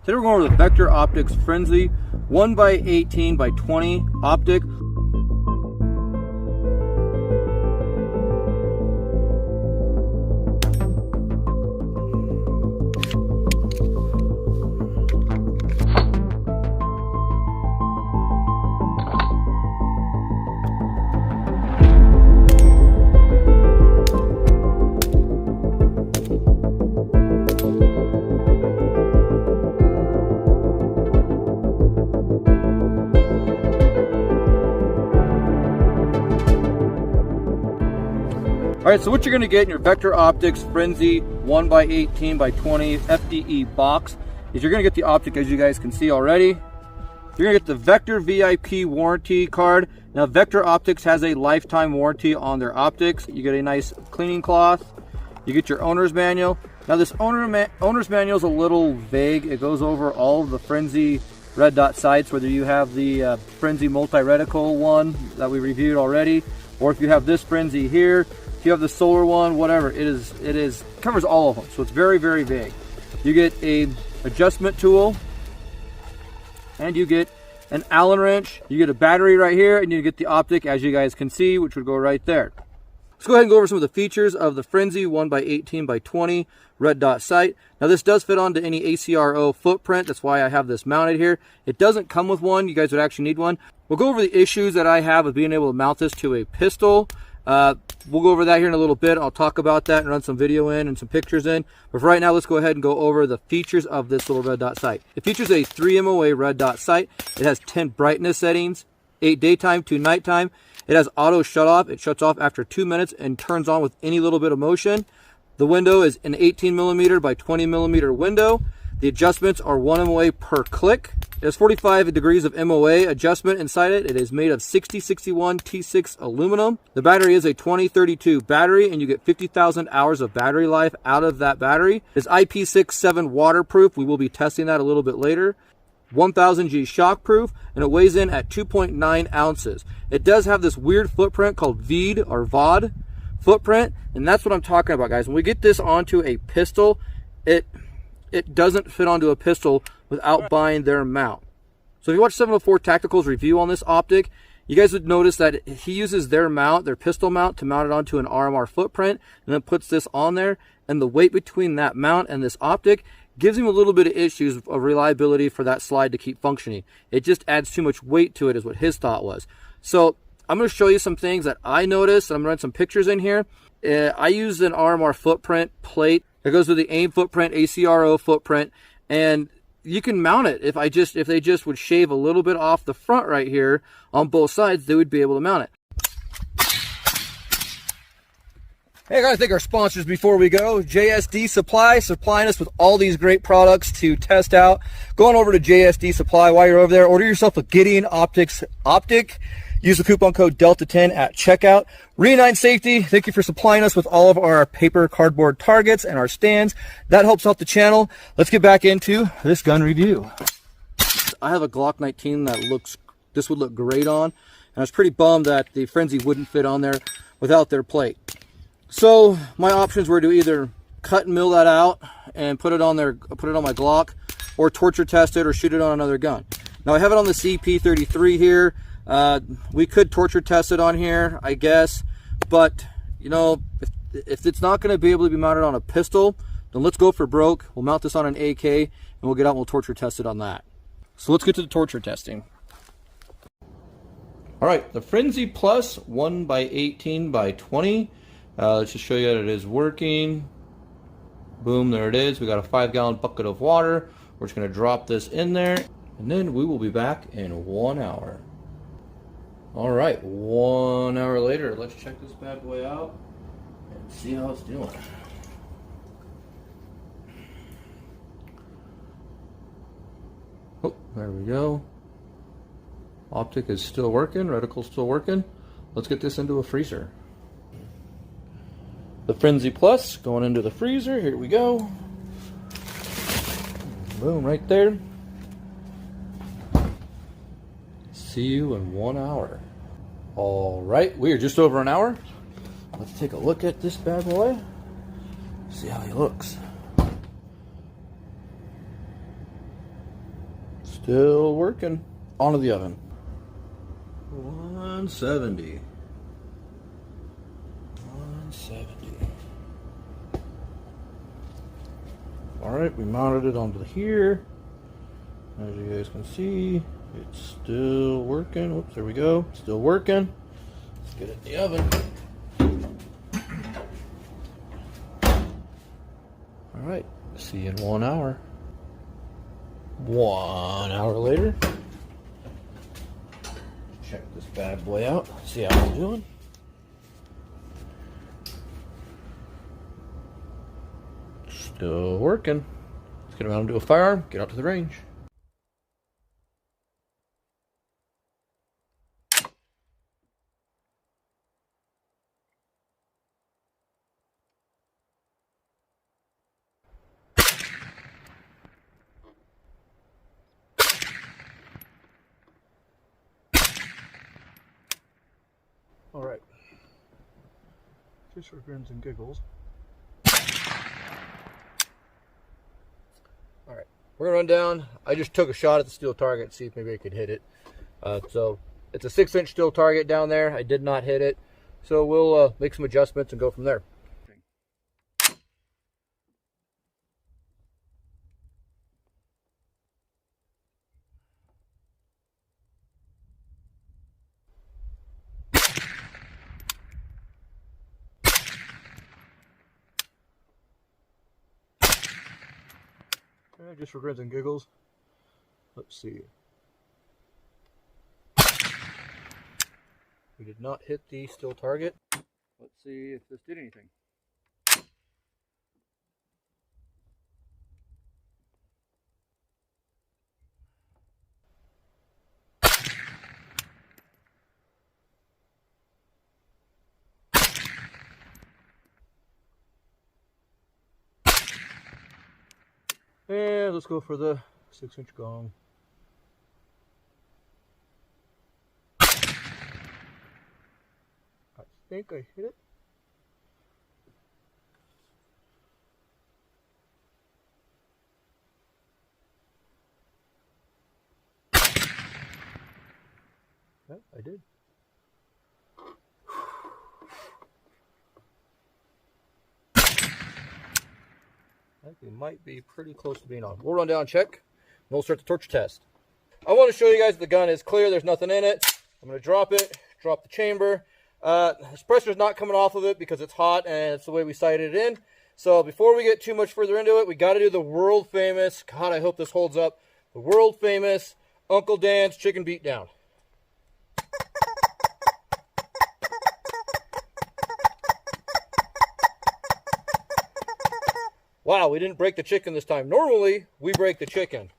Today we're going over the Vector Optics Frenzy 1x18x20 optic. Alright, so what you're going to get in your Vector Optics Frenzy 1x18x20 FDE box is you're going to get the optic, as you guys can see already. You're going to get the Vector VIP warranty card. Now, Vector Optics has a lifetime warranty on their optics. You get a nice cleaning cloth. You get your owner's manual. Now, this owner's manual is a little vague. It goes over all of the Frenzy red dot sights, whether you have the Frenzy multi-reticle one that we reviewed already, or if you have this Frenzy here. If you have the solar one, whatever, it covers all of them, so it's very, very vague. You get a adjustment tool, and you get an Allen wrench. You get a battery right here, and you get the optic, as you guys can see, which would go right there. Let's go ahead and go over some of the features of the Frenzy 1x18x20 red dot sight. Now, this does fit onto any ACRO footprint. That's why I have this mounted here. It doesn't come with one. You guys would actually need one. We'll go over the issues that I have with being able to mount this to a pistol. We'll go over that here in a little bit. I'll talk about that and run some video in and some pictures in. But for right now, let's go ahead and go over the features of this little red dot sight. It features a 3 MOA red dot sight. It has 10 brightness settings, 8 daytime, 2 nighttime. It has auto shut off. It shuts off after 2 minutes and turns on with any little bit of motion. The window is an 18mm by 20mm window. The adjustments are 1 MOA per click. It has 45 degrees of MOA adjustment inside it. It is made of 6061 T6 aluminum. The battery is a 2032 battery, and you get 50,000 hours of battery life out of that battery. It's IP67 waterproof. We will be testing that a little bit later. 1000 G shockproof, and it weighs in at 2.9 ounces. It does have this weird footprint called VED or VOD footprint, and that's what I'm talking about, guys. When we get this onto a pistol, it doesn't fit onto a pistol without buying their mount. So if you watch 704 Tactical's review on this optic, you guys would notice that he uses their mount, their pistol mount, to mount it onto an RMR footprint, and then puts this on there, and the weight between that mount and this optic gives him a little bit of issues of reliability for that slide to keep functioning. It just adds too much weight to it, is what his thought was. So I'm going to show you some things that I noticed. I'm going to run some pictures in here. I used an RMR footprint plate. It goes with the AIM footprint, ACRO footprint, and you can mount it. If they just would shave a little bit off the front right here on both sides, they would be able to mount it. Hey, I gotta thank our sponsors before we go. JSD Supply, supplying us with all these great products to test out. Go on over to JSD Supply. While you're over there, order yourself a Gideon Optics optic. Use the coupon code Delta10 at checkout. Re9 Safety, thank you for supplying us with all of our paper cardboard targets and our stands. That helps out the channel. Let's get back into this gun review. I have a Glock 19 that this would look great on, and I was pretty bummed that the Frenzy wouldn't fit on there without their plate. So my options were to either cut and mill that out and put it on my Glock, or torture test it or shoot it on another gun. Now I have it on the CP33 here. We could torture test it on here, I guess, but you know, if it's not going to be able to be mounted on a pistol, then let's go for broke. We'll mount this on an AK, and we'll get out and we'll torture test it on that. So let's get to the torture testing. All right, the Frenzy Plus 1x18x20. Let's just show you that it is working. Boom, there it is. We got a 5-gallon bucket of water. We're just going to drop this in there, and then we will be back in 1 hour. All right, 1 hour later, let's check this bad boy out and see how it's doing. Oh, there we go. Optic is still working, reticle's still working. Let's get this into a freezer. The Frenzy Plus going into the freezer. Here we go. Boom, right there. See you in 1 hour. All right, we are just over an hour. Let's take a look at this bad boy. See how he looks. Still working. Onto the oven. 170. 170. Alright, we mounted it onto here. As you guys can see, it's still working. Whoops, there we go. Still working. Let's get it in the oven. Alright, see you in 1 hour. 1 hour later. Check this bad boy out. See how it's doing. Still working. Let's get him out and do a firearm. Get out to the range. All right. Just for grins and giggles. All right, we're gonna run down. I just took a shot at the steel target to see if maybe I could hit it. So it's a 6-inch steel target down there. I did not hit it. So we'll make some adjustments and go from there. Just for grins and giggles. Let's see. We did not hit the steel target. Let's see if this did anything. And let's go for the 6-inch gong. I think I hit it. Yeah, I did. I think we might be pretty close to being on. We'll run down and check, and we'll start the torture test. I want to show you guys the gun is clear. There's nothing in it. I'm going to drop it, drop the chamber. This pressure is not coming off of it because it's hot, and it's the way we sighted it in. So before we get too much further into it, we got to do the world famous, God, I hope this holds up, the world famous Uncle Dan's chicken beatdown. Wow, we didn't break the chicken this time. Normally, we break the chicken.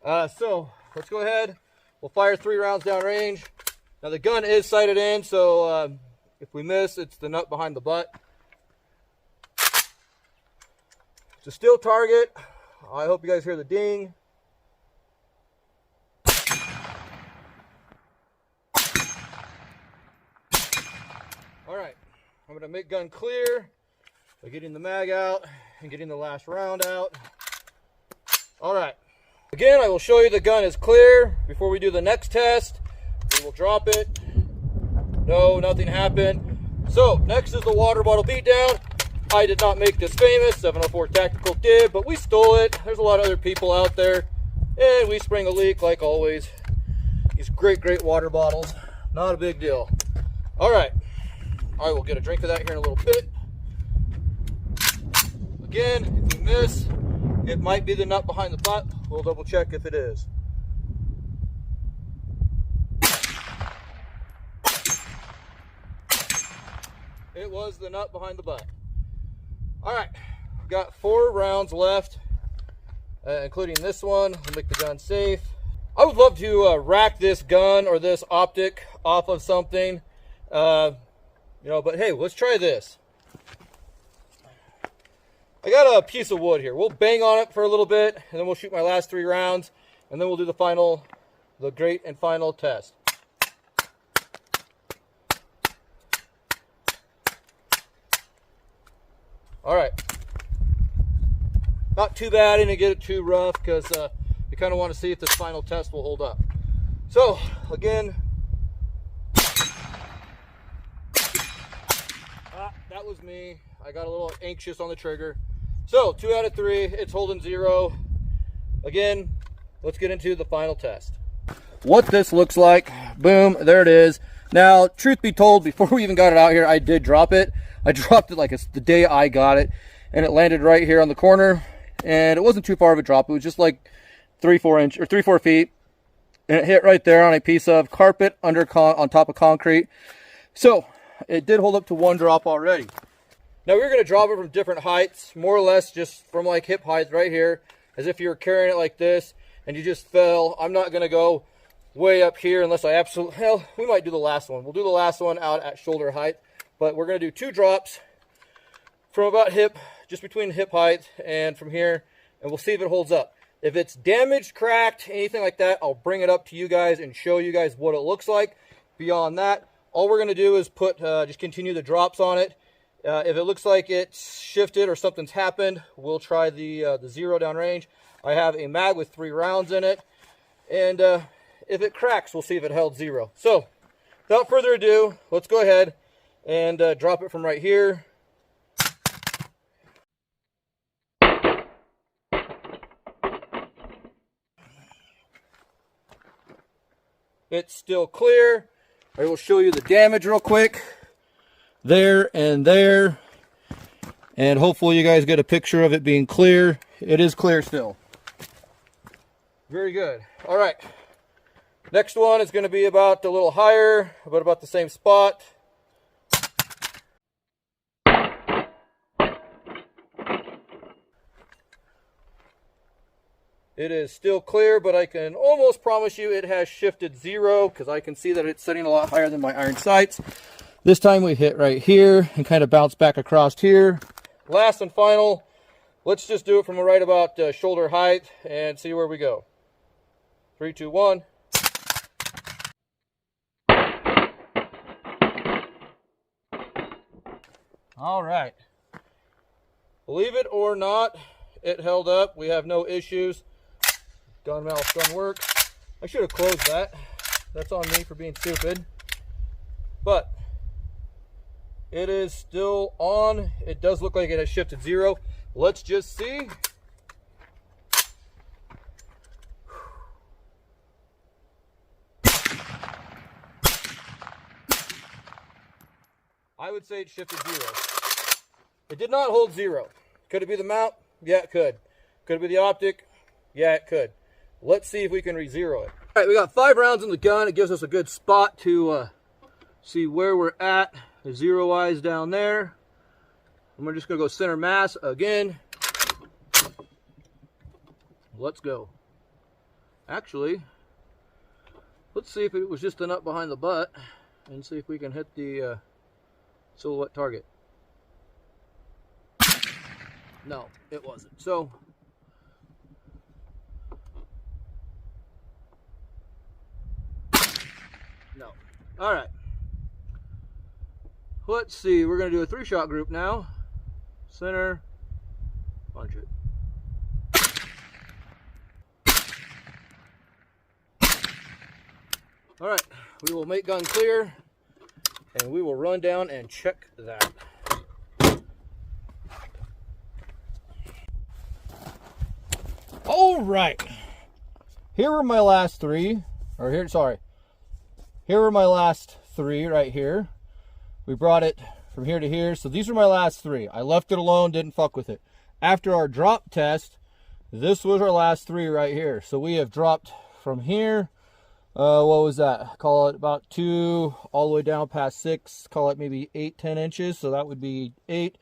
So, let's go ahead. We'll fire 3 rounds downrange. Now, the gun is sighted in, so if we miss, it's the nut behind the butt. It's a steel target. I hope you guys hear the ding. All right, I'm going to make gun clear by getting the mag out and getting the last round out. All right. Again, I will show you the gun is clear before we do the next test. We will drop it. No, nothing happened. So, next is the water bottle beatdown. I did not make this famous. 704 Tactical did, but we stole it. There's a lot of other people out there. And we spring a leak like always. These great, great water bottles. Not a big deal. All right. I will get a drink of that here in a little bit. Again, if we miss, it might be the nut behind the butt. We'll double check if it is. It was the nut behind the butt. All right, we've got 4 rounds left, including this one. We'll make the gun safe. I would love to rack this gun or this optic off of something, but hey, let's try this. I got a piece of wood here. We'll bang on it for a little bit, and then we'll shoot my last 3 rounds, and then we'll do the great and final test. All right. Not too bad. I didn't get it too rough because it you kind of want to see if this final test will hold up. So again, that was me. I got a little anxious on the trigger. So 2 out of 3, it's holding 0. Again, let's get into the final test. What this looks like, boom, there it is. Now, truth be told, before we even got it out here, I did drop it. I dropped it like the day I got it, and it landed right here on the corner, and it wasn't too far of a drop. It was just like 3-4 feet, and it hit right there on a piece of carpet on top of concrete. So it did hold up to 1 drop already. Now we're going to drop it from different heights, more or less just from like hip height right here, as if you were carrying it like this and you just fell. I'm not going to go way up here unless I absolutely, hell, we might do the last one. We'll do the last one out at shoulder height, but we're going to do 2 drops from about hip, just between hip height and from here, and we'll see if it holds up. If it's damaged, cracked, anything like that, I'll bring it up to you guys and show you guys what it looks like. Beyond that, all we're going to do is put, just continue the drops on it. If it looks like it's shifted or something's happened, we'll try the 0 downrange. I have a mag with 3 rounds in it, and if it cracks, we'll see if it held 0. So, without further ado, let's go ahead and drop it from right here. It's still clear. I will show you the damage real quick. There and there. And hopefully you guys get a picture of it being clear. It is clear still. Very good. All right. Next one is going to be about a little higher, but about the same spot. It is still clear, but I can almost promise you it has shifted 0 because I can see that it's setting a lot higher than my iron sights. This time we hit right here and kind of bounce back across here. Last and final, let's just do it from right about shoulder height and see where we go. 3, 2, 1. All right. Believe it or not, it held up. We have no issues. Gun mouth gun works. I should have closed that. That's on me for being stupid. But it is still on. It does look like it has shifted 0. Let's just see. I would say it shifted 0. It did not hold 0. Could it be the mount? Yeah, it could. Could it be the optic? Yeah, it could. Let's see if we can re-zero it. All right, we got 5 rounds in the gun. It gives us a good spot to see where we're at. The 0 eyes down there. And we're just going to go center mass again. Let's go. Actually, let's see if it was just a nut behind the butt and see if we can hit the silhouette target. No, it wasn't. So, no. All right. Let's see. We're going to do a 3-shot group now. Center. Punch it. All right. We will make gun clear, and we will run down and check that. All right. Here are my last 3. Or here, sorry. Here are my last 3 right here. We brought it from here to here. So these are my last 3. I left it alone, didn't fuck with it. After our drop test, this was our last 3 right here. So we have dropped from here. What was that? Call it about 2 all the way down past 6. Call it maybe 8, 10 inches. So that would be 8.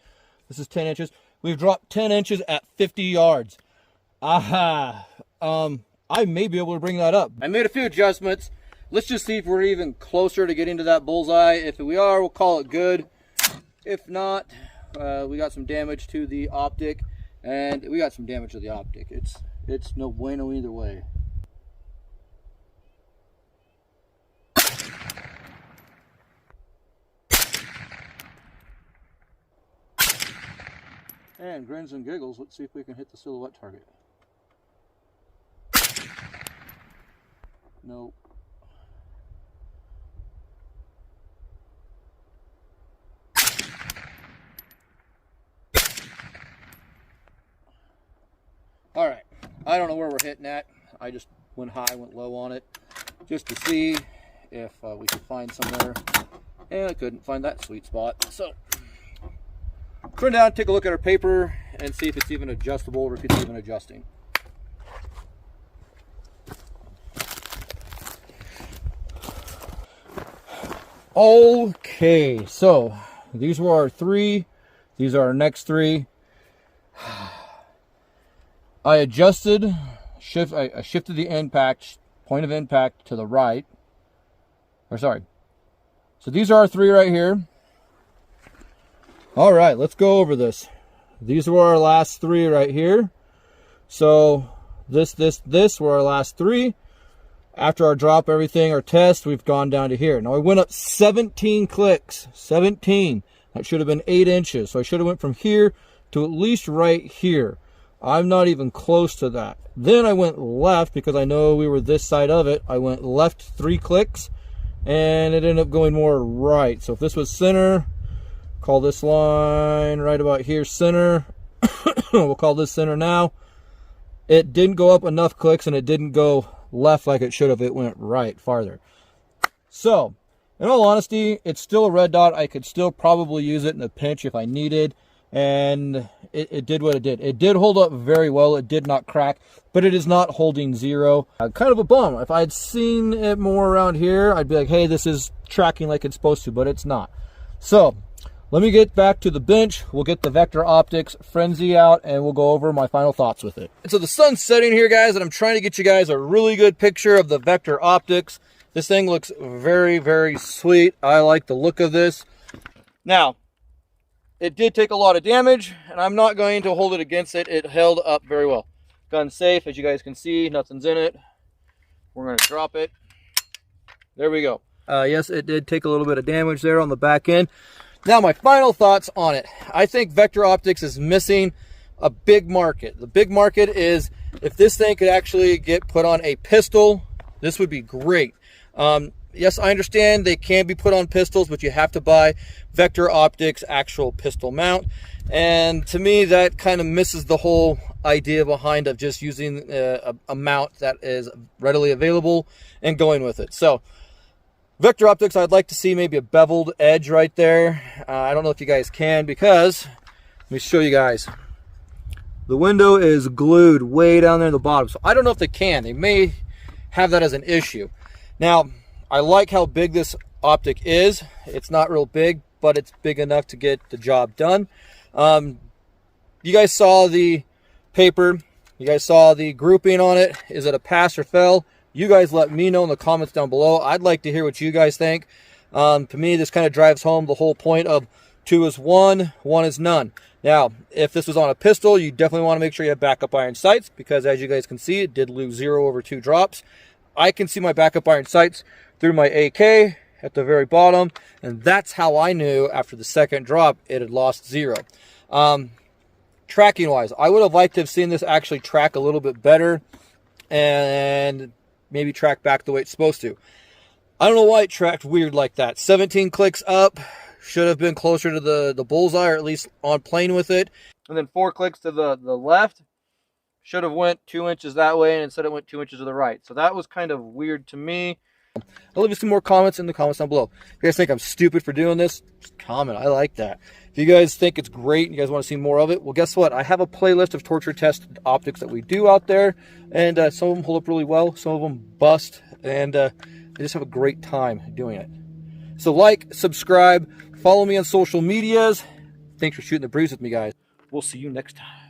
This is 10 inches. We've dropped 10 inches at 50 yards. Aha. I may be able to bring that up. I made a few adjustments. Let's just see if we're even closer to getting to that bullseye. If we are, we'll call it good. If not, we got some damage to the optic, and we got some damage to the optic. It's no bueno either way. And grins and giggles, let's see if we can hit the silhouette target. Nope. All right, I don't know where we're hitting at. I just went high, went low on it, just to see if we could find somewhere, and I couldn't find that sweet spot. So, turn down, take a look at our paper, and see if it's even adjustable or if it's even adjusting. Okay, so these were our 3. These are our next 3. I adjusted, I shifted the impact, point of impact to the right. Or sorry. So these are our 3 right here. All right, let's go over this. These were our last 3 right here. So this were our last 3. After our drop everything, our test, we've gone down to here. Now I went up 17 clicks, 17. That should have been 8 inches. So I should have went from here to at least right here. I'm not even close to that. Then I went left because I know we were this side of it. I went left 3 clicks and it ended up going more right. So if this was center, call this line right about here center. We'll call this center now. It didn't go up enough clicks and it didn't go left like it should have. It went right farther. So in all honesty, it's still a red dot. I could still probably use it in a pinch if I needed. And it did what it did. It did hold up very well. It did not crack, but it is not holding 0. Kind of a bum. If I had seen it more around here, I'd be like, hey, this is tracking like it's supposed to, but it's not. So let me get back to the bench. We'll get the Vector Optics Frenzy out and we'll go over my final thoughts with it. And so the sun's setting here, guys, and I'm trying to get you guys a really good picture of the Vector Optics. This thing looks very, very sweet. I like the look of this. Now, it did take a lot of damage, and I'm not going to hold it against it. It held up very well. Gun safe, as you guys can see, nothing's in it. We're going to drop it. There we go. Yes, it did take a little bit of damage there on the back end. Now, my final thoughts on it. I think Vector Optics is missing a big market. The big market is if this thing could actually get put on a pistol, this would be great. Yes, I understand they can be put on pistols, but you have to buy Vector Optics actual pistol mount. And to me, that kind of misses the whole idea behind of just using a mount that is readily available and going with it. So Vector Optics, I'd like to see maybe a beveled edge right there. I don't know if you guys can, because let me show you guys. The window is glued way down there in the bottom. So I don't know if they can. They may have that as an issue. Now, I like how big this optic is. It's not real big, but it's big enough to get the job done. You guys saw the paper. You guys saw the grouping on it. Is it a pass or fail? You guys let me know in the comments down below. I'd like to hear what you guys think. To me, this kind of drives home the whole point of 2 is 1, 1 is none. Now, if this was on a pistol, you definitely want to make sure you have backup iron sights, because as you guys can see, it did lose 0 over 2 drops. I can see my backup iron sights through my AK at the very bottom, and that's how I knew after the second drop it had lost 0. Tracking wise, I would have liked to have seen this actually track a little bit better and maybe track back the way it's supposed to. I don't know why it tracked weird like that. 17 clicks up, should have been closer to the bullseye, or at least on plane with it. And then 4 clicks to the left, should have went 2 inches that way, and instead it went 2 inches to the right. So that was kind of weird to me. I'll leave you some more comments in the comments down below. If you guys think I'm stupid for doing this, just comment. I like that. If you guys think it's great and you guys want to see more of it, well, guess what? I have a playlist of torture tested optics that we do out there, and some of them hold up really well, some of them bust, and I just have a great time doing it. So like, subscribe, follow me on social medias. Thanks for shooting the breeze with me, guys. We'll see you next time.